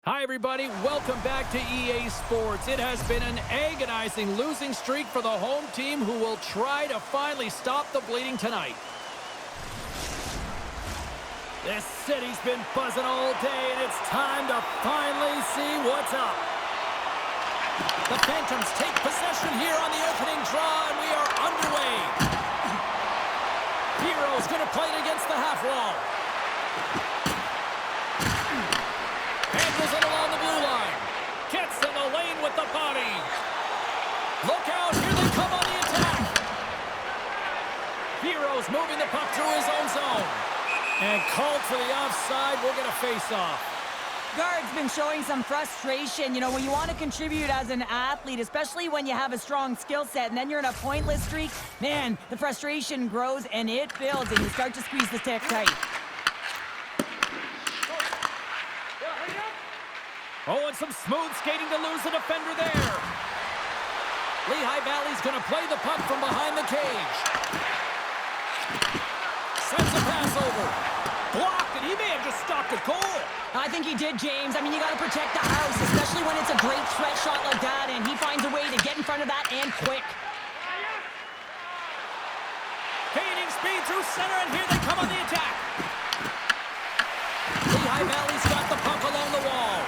Hi, everybody. Welcome back to EA Sports. It has been an agonizing losing streak for the home team who will try to finally stop the bleeding tonight. This city's been buzzing all day, and it's time to finally see what's up. The Phantoms take possession here on the opening draw, and we are underway. Hero's going to play it against the half wall. Handles it along the blue line. Gets in the lane with the body. Look out, here they come on the attack. Hero's moving the puck through his own zone. And called for the offside. We'll get a face-off. Guard's been showing some frustration. You know, when you want to contribute as an athlete, especially when you have a strong skill set, and then you're in a pointless streak, man, the frustration grows and it builds, and you start to squeeze the stick tight. Oh, and some smooth skating to lose the defender there. Lehigh Valley's going to play the puck from behind the cage. Sends a pass over. Blocked, and he may have just stopped a goal. I think he did, James. I mean, you got to protect the house, especially when it's a great threat shot like that, and he finds a way to get in front of that and quick. Gaining speed through center, and here they come on the attack. Lehigh Valley's got the puck along the wall.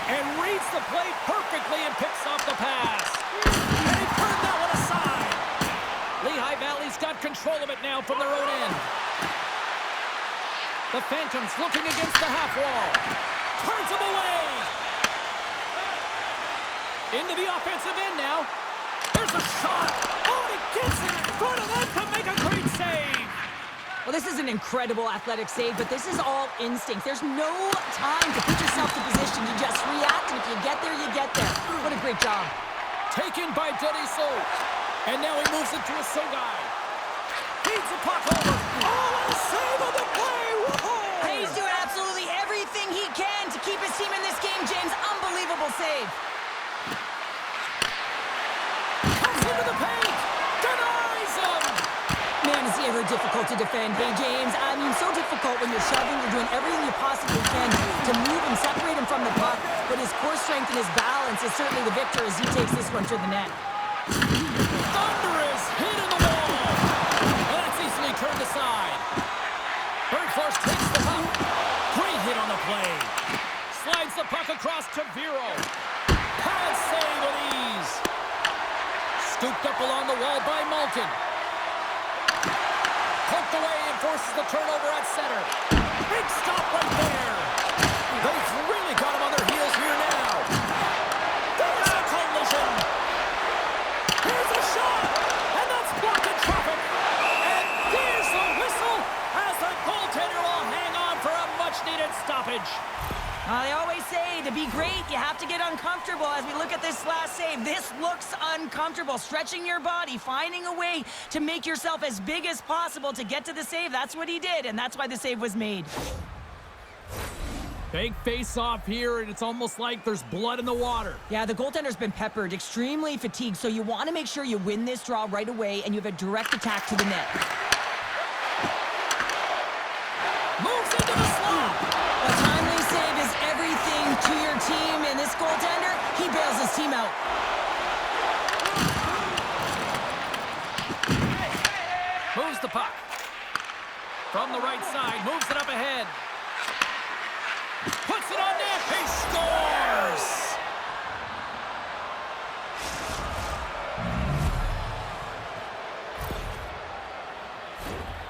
And reads the play perfectly and picks off the pass. And he turned that one aside. Lehigh Valley's got control of it now from their own end. The Phantoms looking against the half wall. Turns him away. Into the offensive end now. There's a shot. Oh, he gets in front of them to make a great save. Well, this is an incredible athletic save, but this is all instinct. There's no time to put yourself in position. You just react, and if you get there, you get there. What a great job. Taken by Dediso. And now he moves it to a Sogai. Feeds the puck over. Oh, what a save on the play! Whoa! He's doing absolutely everything he can to keep his team in this game, James. Unbelievable save. Comes into the paint. Denies him. Man, is he ever difficult to defend. Hey, James, I mean, so difficult when you're shoving, you're doing everything you possibly can to move and separate him from the puck, but his core strength and his balance is certainly the victor as he takes this one to the net. Thunderous hit in the wall. That's easily turned aside. Bergfors takes the puck. Great hit on the play. Slides the puck across to Vero. Pad save with ease. Scooped up along the wall by Malkin. Poked away and forces the turnover at center. Big stop right there. They've really got him on their heels here now. There's a collision. Here's a shot. And that's blocked in traffic. And there's the whistle as the goaltender will hang on for a much-needed stoppage. They always say to be great, you have to get uncomfortable. As we look at this last save, this looks uncomfortable. Stretching your body, finding a way to make yourself as big as possible to get to the save. That's what he did, and that's why the save was made. Big face-off here, and it's almost like there's blood in the water. Yeah, the goaltender's been peppered, extremely fatigued, so you want to make sure you win this draw right away, and you have a direct attack to the net. Moves into the slot. A timely save is everything to your team, and this goaltender, he bails his team out. Moves the puck. From the right side, moves it up ahead. Puts it on net. He scores!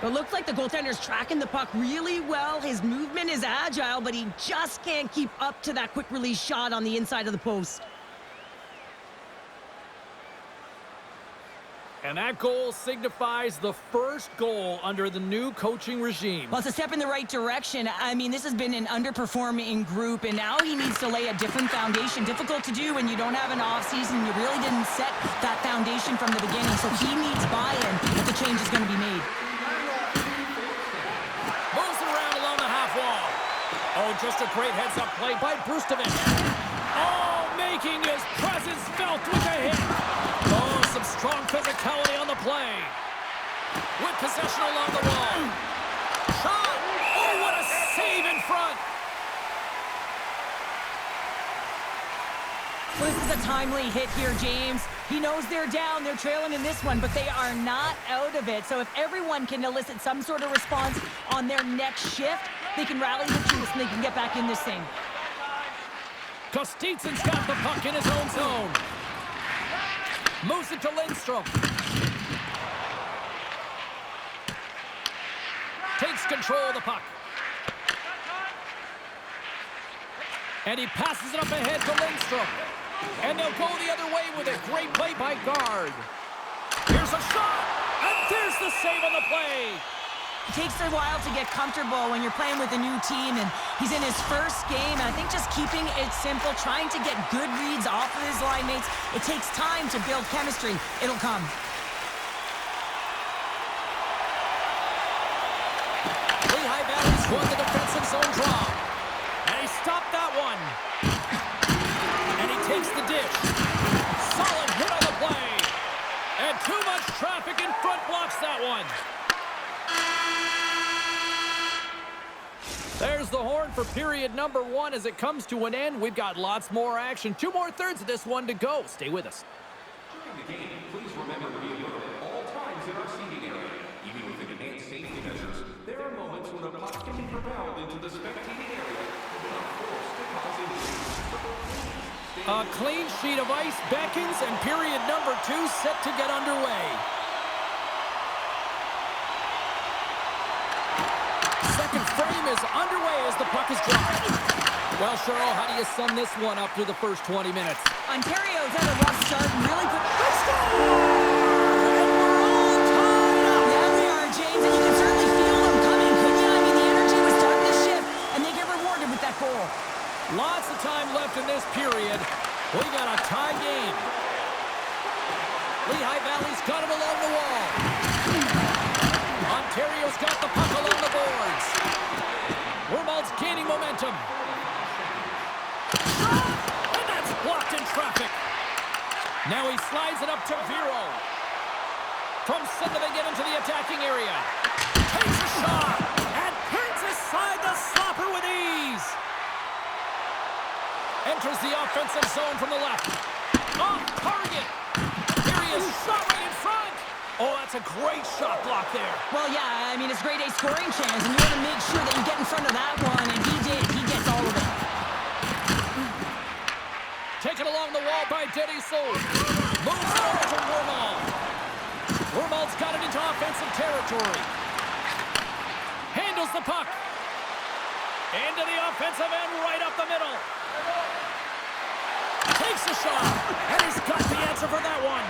It looks like the goaltender's tracking the puck really well. His movement is agile, but he just can't keep up to that quick release shot on the inside of the post. And that goal signifies the first goal under the new coaching regime. Well, it's a step in the right direction. I mean, this has been an underperforming group, and now he needs to lay a different foundation. Difficult to do when you don't have an offseason. You really didn't set that foundation from the beginning, so he needs buy-in if the change is going to be made. Moves it around along the half wall. Oh, just a great heads-up play by Brustovic. Oh, making his presence felt with a hit. Oh, some strong physicality on the play. With possession along the wall. Shot! Oh, what a save in front! Well, this is a timely hit here, James. He knows they're down, they're trailing in this one, but they are not out of it. So if everyone can elicit some sort of response on their next shift, they can rally the troops and they can get back in this thing. Kostitsyn's got the puck in his own zone. Moves it to Lindstrom. Takes control of the puck. And he passes it up ahead to Lindstrom. And they'll go the other way with it. Great play by Guard. Here's a shot. And there's the save on the play. It takes a while to get comfortable when you're playing with a new team, and he's in his first game. And I think just keeping it simple, trying to get good reads off of his line mates, it takes time to build chemistry. It'll come. Lehigh Valley's won the defensive zone draw. And he stopped that one. And he takes the dish. Solid hit on the play. And too much traffic in front blocks that one. There's the horn for period number 1 as it comes to an end. We've got lots more action. 2 more thirds of this one to go. Stay with us. During the game, please remember to be alert at all times in our seating area. Even with advanced safety measures, there are moments when a puck can be propelled into the spectating area and not forced to cause injury. A clean sheet of ice beckons, and period number 2 set to get underway. Second frame is underway as the puck is dropped. Well, Cheryl, how do you sum this one up through the first 20 minutes? Ontario's had a rough start and really put... And we're all tied up! Yeah, we are, James, and you can certainly feel them coming, couldn't you? I mean, the energy was starting to shift, and they get rewarded with that goal. Lots of time left in this period. We got a tie game. Lehigh Valley's got it along the wall. Ontario's got the puck along the boards. Wormal's gaining momentum. And that's blocked in traffic. Now he slides it up to Vero. From center they get into the attacking area. Takes a shot and turns aside the stopper with ease. Enters the offensive zone from the left. Off target. Here he is, shot right in front. Oh, that's a great shot block there. Well, yeah, I mean, it's grade A scoring chance, and you want to make sure that you get in front of that one, and he did. He gets all of it. Taken along the wall by Denny Soul. Moves it over to Wormal. Wormal's got it into offensive territory. Handles the puck. Into the offensive end, right up the middle. Takes a shot, and he's got the answer for that one.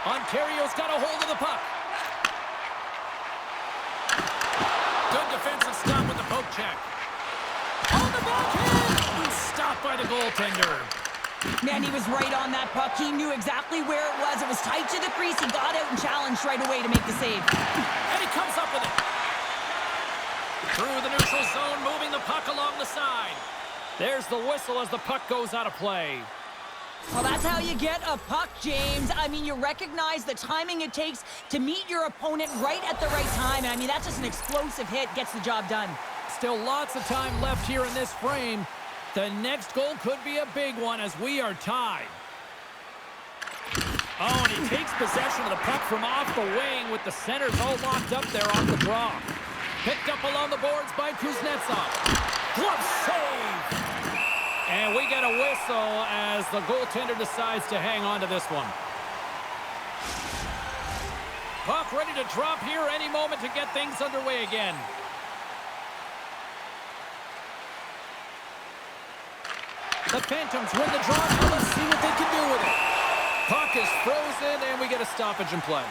Ontario's got a hold of the puck. Good defensive stop with the poke check. On the backhand! Stopped by the goaltender. Man, he was right on that puck. He knew exactly where it was. It was tight to the crease. He got out and challenged right away to make the save. And he comes up with it. Through the neutral zone, moving the puck along the side. There's the whistle as the puck goes out of play. Well, that's how you get a puck, James. I mean, you recognize the timing it takes to meet your opponent right at the right time. And I mean, that's just an explosive hit. Gets the job done. Still lots of time left here in this frame. The next goal could be a big one as we are tied. Oh, and he takes possession of the puck from off the wing with the centers all locked up there off the draw. Picked up along the boards by Kuznetsov. Glove save! And we get a whistle as the goaltender decides to hang on to this one. Puck ready to drop here any moment to get things underway again. The Phantoms win the draw. Now let's see what they can do with it. Puck is frozen, and we get a stoppage in play.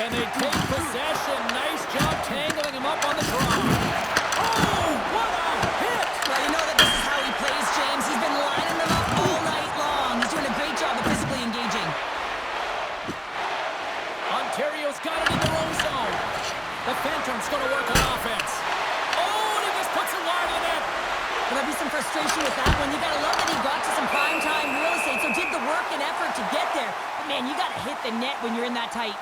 And they take possession. Nice job tangling him up on the draw. Oh, what a hit! Well, you know that this is how he plays, James. He's been lining them up all night long. He's doing a great job of physically engaging. Ontario's got it in their own zone. The Phantoms going to work on offense. Oh, and he just puts it wide of the net. There'll be some frustration with that one. You got to love that he got to some prime time real estate, so did the work and effort to get there. But man, you got to the net when you're in that tight.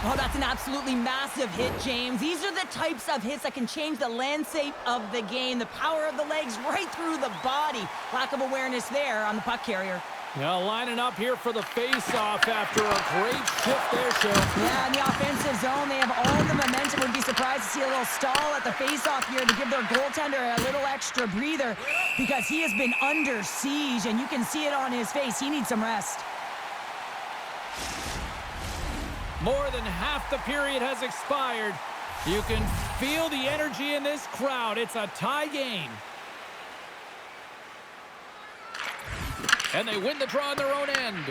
Oh, that's an absolutely massive hit, James. These are the types of hits that can change the landscape of the game. The power of the legs right through the body. Lack of awareness there on the puck carrier. Now lining up here for the face-off after a great shift there, Sheriff. Yeah, in the offensive zone, they have all the momentum. Would be surprised to see a little stall at the face-off here to give their goaltender a little extra breather because he has been under siege, and you can see it on his face. He needs some rest. More than half the period has expired. You can feel the energy in this crowd. It's a tie game. And they win the draw on their own end.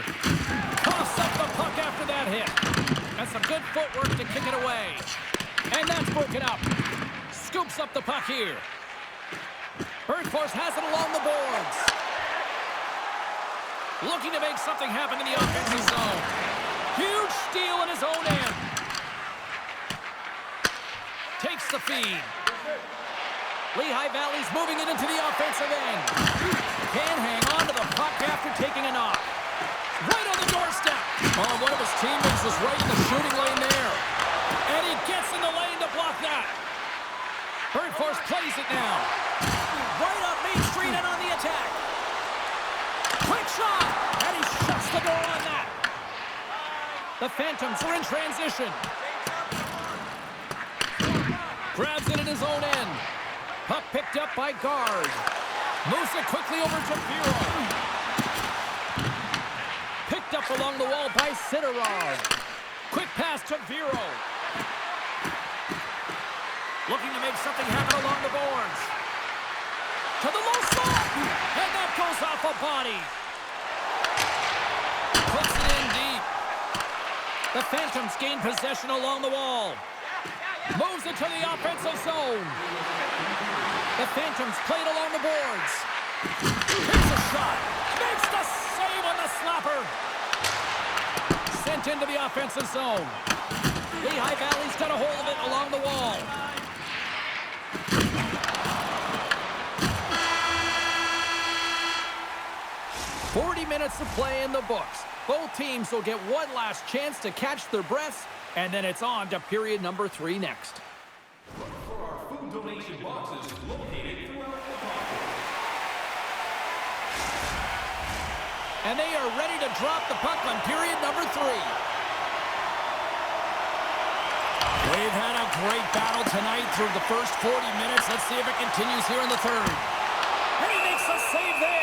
Toss up the puck after that hit. And some good footwork to kick it away. And that's broken up. Scoops up the puck here. Bergfors has it along the boards. Looking to make something happen in the offensive zone. Huge steal in his own end. Takes the feed. Lehigh Valley's moving it into the offensive end. Can hang on to the puck after taking a knock. Right on the doorstep. Oh, one of his teammates was right in the shooting lane there. And he gets in the lane to block that. Bergfors plays it now. Right up Main Street and on the attack. Quick shot. And he shuts the door on that. The Phantoms are in transition. Grabs it in his own end. Puck picked up by guard. Moves it quickly over to Bureau. Picked up along the wall by Sidorov. Quick pass to Vero. Looking to make something happen along the boards. To the low slot. And that goes off a body. Puts it in deep. The Phantoms gain possession along the wall. Moves it to the offensive zone. The Phantoms played along the boards. Here's a shot. Makes the save on the slapper. Sent into the offensive zone. Lehigh Valley's got a hold of it along the wall. "40 minutes of play in the books. Both teams will get one last chance to catch their breaths, and then it's on to period number 3 next. For our food donation boxes located throughout the country. And they are ready to drop the puck on period number 3. They've had a great battle tonight through the first 40 minutes. Let's see if it continues here in the third. And he makes a save there.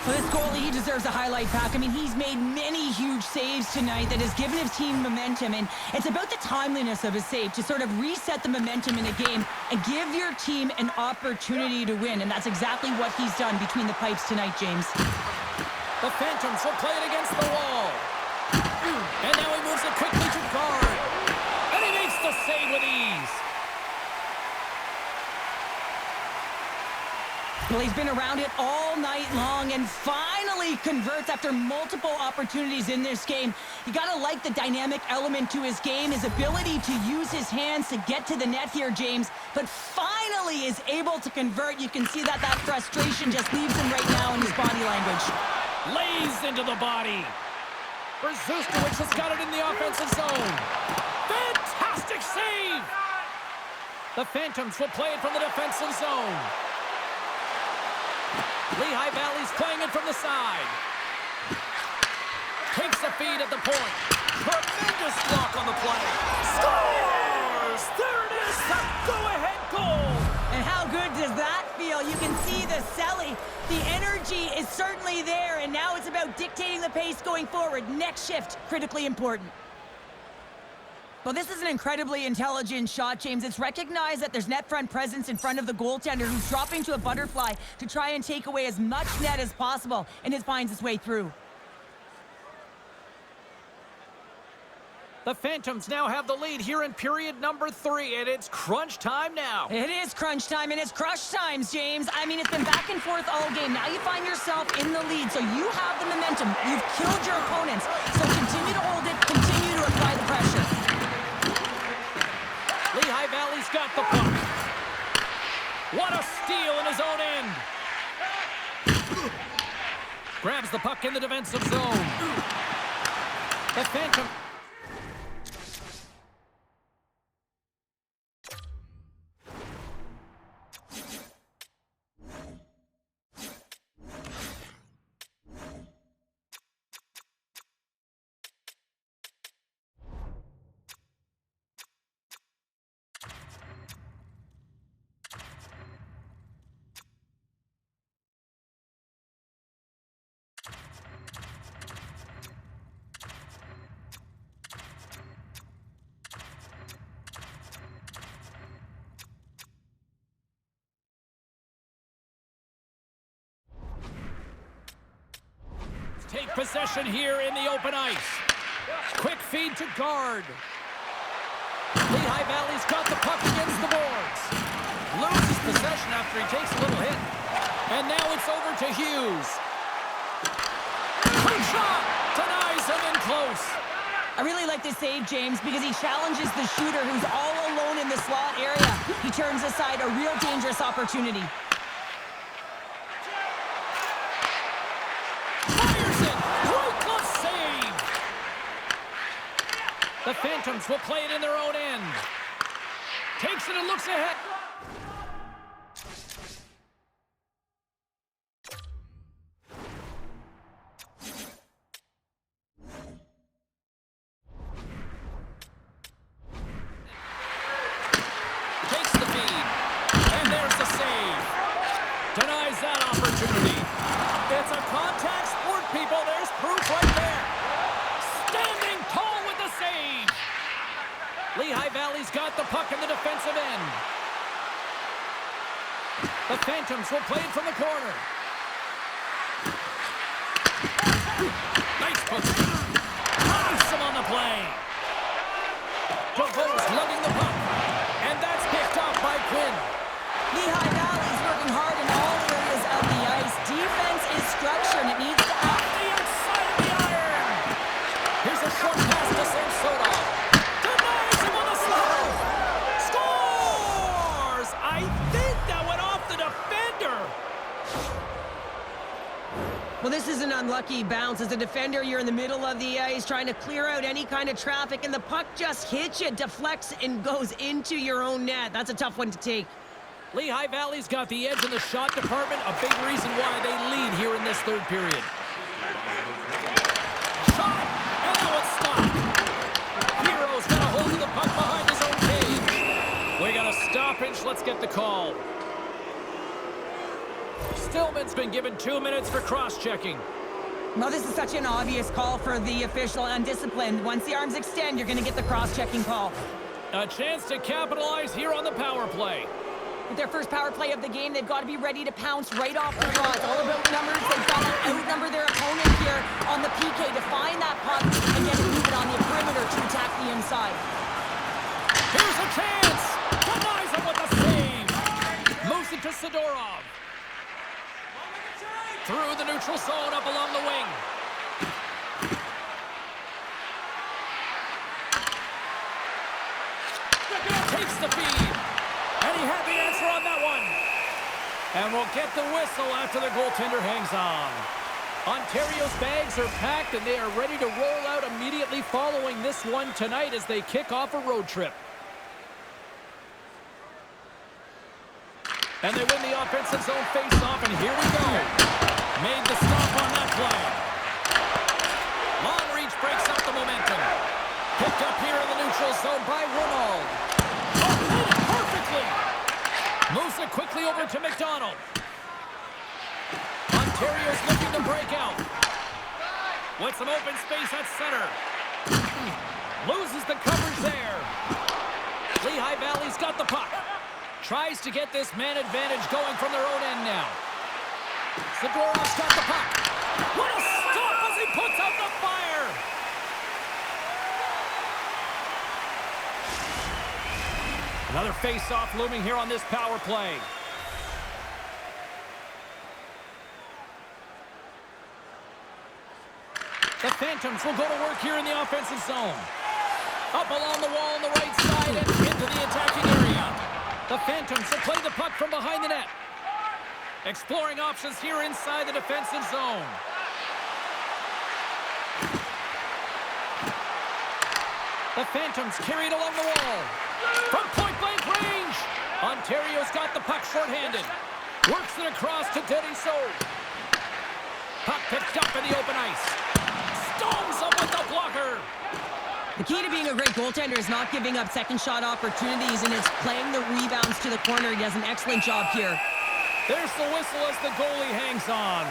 For this goalie, he deserves a highlight pack. I mean, he's made many huge saves tonight that has given his team momentum, and it's about the timeliness of his save to sort of reset the momentum in a game and give your team an opportunity to win, and that's exactly what he's done between the pipes tonight, James. The Phantoms will play it against the wall. And now he moves it quickly to guard. And he makes the save with ease. Well, he's been around it all night long and finally converts after multiple opportunities in this game. You got to like the dynamic element to his game, his ability to use his hands to get to the net here, James, but finally is able to convert. You can see that frustration just leaves him right now in his body language. Lays into the body. Brzustowicz has got it in the offensive zone. Fantastic save! The Phantoms will play it from the defensive zone. Lehigh Valley's playing it from the side. Takes the feed at the point. Tremendous block on the play. Scores! There it is, the go-ahead goal! And how good does that feel? You can see the selling. The energy is certainly there, and now it's about dictating the pace going forward. Next shift, critically important. Well, this is an incredibly intelligent shot, James. It's recognized that there's net front presence in front of the goaltender who's dropping to a butterfly to try and take away as much net as possible, and it finds its way through. The Phantoms now have the lead here in period number 3, and it's crunch time now. It is crunch time, and it's crush times, James. I mean, it's been back and forth all game. Now you find yourself in the lead, so you have the momentum. You've killed your opponents, so continue to hold it, continue to apply the pressure. Lehigh Valley's got the puck. What a steal in his own end. Grabs the puck in the defensive zone. The Phantom. Take possession here in the open ice. Quick feed to guard. Lehigh Valley's got the puck against the boards. Loses possession after he takes a little hit. And now it's over to Hughes. Quick shot! Denies him in close. I really like this save, James, because he challenges the shooter who's all alone in the slot area. He turns aside a real dangerous opportunity. The Phantoms will play it in their own end. Takes it and looks ahead. Takes the feed. And there's the save. Denies that opportunity. It's a contact sport, people. There's proof right there. Standing tall with the save. Lehigh Valley's got the puck in the defensive end. The Phantoms will play it from the corner. Nice push. Awesome on the play. DeVos lugging the puck. And that's picked up by Quinn. Lehigh Valley's working hard in all areas of the ice. Defense is structured. It needs to Off the outside of the iron. Here's a short pass to Samsonov. Denies him on the slide. Scores! I think that went off the defender. Well, this is an unlucky bounce. As a defender, you're in the middle of the ice trying to clear out any kind of traffic, and the puck just hits you, deflects, and goes into your own net. That's a tough one to take. Lehigh Valley's got the edge in the shot department, a big reason why they lead here in this third period. Shot! And now it's stopped. Hero's got a hold of the puck behind his own cage. We got a stoppage. Let's get the call. Stillman's been given 2 minutes for cross-checking. Well, this is such an obvious call for the official, undisciplined. Once the arms extend, you're going to get the cross-checking call. A chance to capitalize here on the power play. With their first power play of the game, they've got to be ready to pounce right off the draw. It's all about numbers. They've got to outnumber their opponent here on the PK to find that puck and get it moving on the perimeter to attack the inside. Here's a chance! Denies him with a save! Moves it to Sidorov. Through the neutral zone, up along the wing. Takes the feed. And he had the answer on that one. And we'll get the whistle after the goaltender hangs on. Ontario's bags are packed, and they are ready to roll out immediately following this one tonight as they kick off a road trip. And they win the offensive zone face-off, and here we go. Made the stop on that play. Long reach breaks up the momentum. Picked up here in the neutral zone by Ronald. Oh, hit it perfectly. Moves it quickly over to McDonald. Ontario's looking to break out. With some open space at center. Loses the coverage there. Lehigh Valley's got the puck. Tries to get this man advantage going from their own end now. Sidorov's got the puck. What a stop as he puts out the fire! Another face-off looming here on this power play. The Phantoms will go to work here in the offensive zone. Up along the wall on the right side and into the attacking area. The Phantoms will play the puck from behind the net. Exploring options here inside the defensive zone. The Phantoms carried along the wall. From point-blank range. Ontario's got the puck shorthanded. Works it across to Deniso. Puck picked up in the open ice. Stones him with the blocker. The key to being a great goaltender is not giving up second shot opportunities, and it's playing the rebounds to the corner. He does an excellent job here. There's the whistle as the goalie hangs on.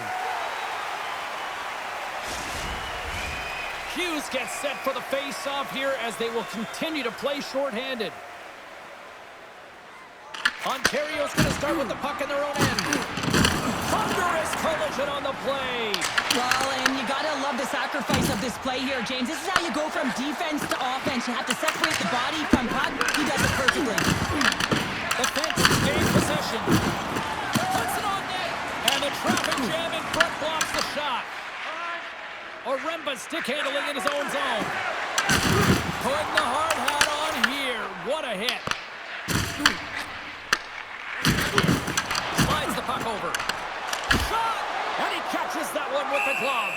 Hughes gets set for the face-off here as they will continue to play shorthanded. Ontario's going to start with the puck in their own end. Thunderous collision on the play. Well, and you got to love the sacrifice of this play here, James. This is how you go from defense to offense. You have to separate the body from puck. He does it perfectly. The Phantoms gain possession. Puts it on net. And the traffic jam in front blocks the shot. Oremba stick handling in his own zone. Putting the hard hat on here. What a hit. Slides the puck over. Shot! And he catches that one with the glove.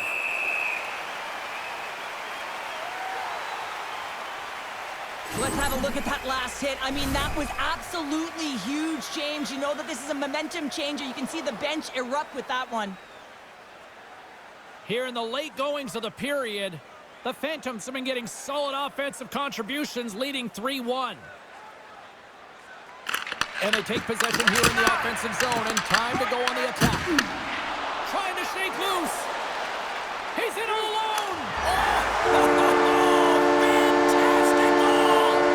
Let's have a look at that last hit. I mean, that was absolutely huge, James. You know that this is a momentum changer. You can see the bench erupt with that one. Here in the late goings of the period, the Phantoms have been getting solid offensive contributions, leading 3-1. And they take possession here in the offensive zone, and time to go on the attack. Trying to shake loose. He's in all alone. Fantastic goal!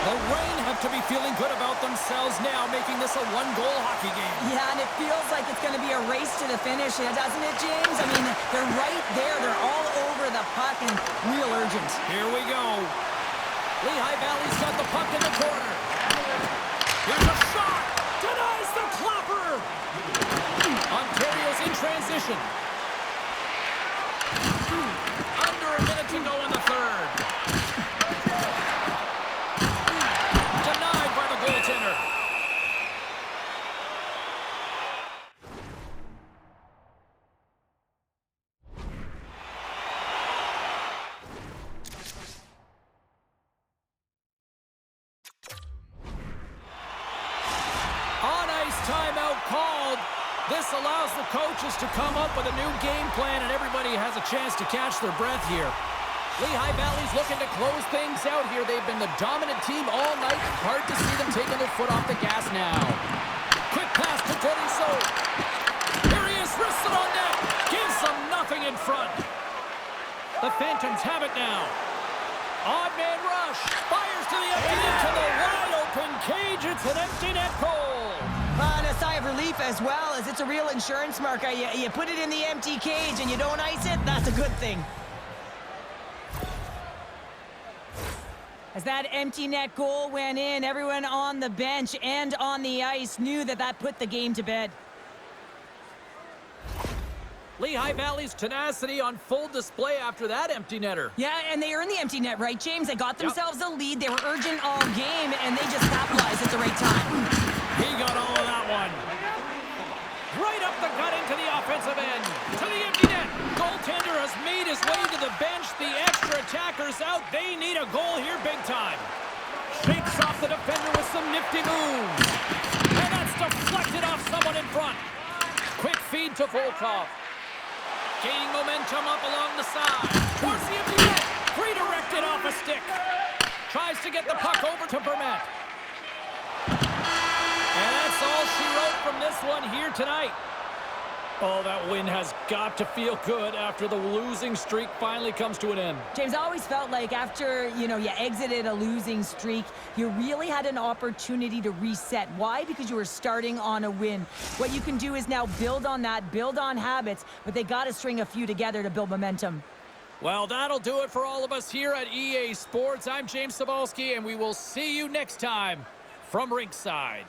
The Reign have to be feeling good about themselves now, making this a one-goal hockey game. Yeah, and it feels like it's going to be a race to the finish, doesn't it, James? I mean, they're right there. They're all over the puck and real urgent. Here we go. Lehigh Valley's got the puck in the corner. Here's a shot. Denies the clapper. Ontario's in transition. Under a minute to go in the third. Denied by the goaltender. Timeout called. This allows the coaches to come up with a new game plan, and everybody has a chance to catch their breath here. Lehigh Valley's looking to close things out here. They've been the dominant team all night. Hard to see them taking their foot off the gas now. Quick pass to Deniso. Here he is, wrists it on net. Gives them nothing in front. The Phantoms have it now. Odd man rush. Fires to the empty net, to the wide open cage. It's an empty net goal. And a sigh of relief as well, as it's a real insurance marker. You put it in the empty cage and you don't ice it, that's a good thing. As that empty net goal went in, everyone on the bench and on the ice knew that that put the game to bed. Lehigh Valley's tenacity on full display after that empty netter. Yeah, and they earned the empty net, right, James? They got themselves a lead. They were urgent all game, and they just capitalized at the right time. He got all of that one. Right up the gut into the offensive end. To the empty net. Goaltender has made his way to the bench. The extra attackers out. They need a goal here big time. Shakes off the defender with some nifty moves. And that's deflected off someone in front. Quick feed to Volkov. Gaining momentum up along the side. Towards the empty net. Redirected off a stick. Tries to get the puck over to Vermette. And that's all she wrote from this one here tonight. Oh, that win has got to feel good after the losing streak finally comes to an end. James, I always felt like after, you exited a losing streak, you really had an opportunity to reset. Why? Because you were starting on a win. What you can do is now build on that, build on habits, but they got to string a few together to build momentum. Well, that'll do it for all of us here at EA Sports. I'm James Cebulski, and we will see you next time from Rinkside.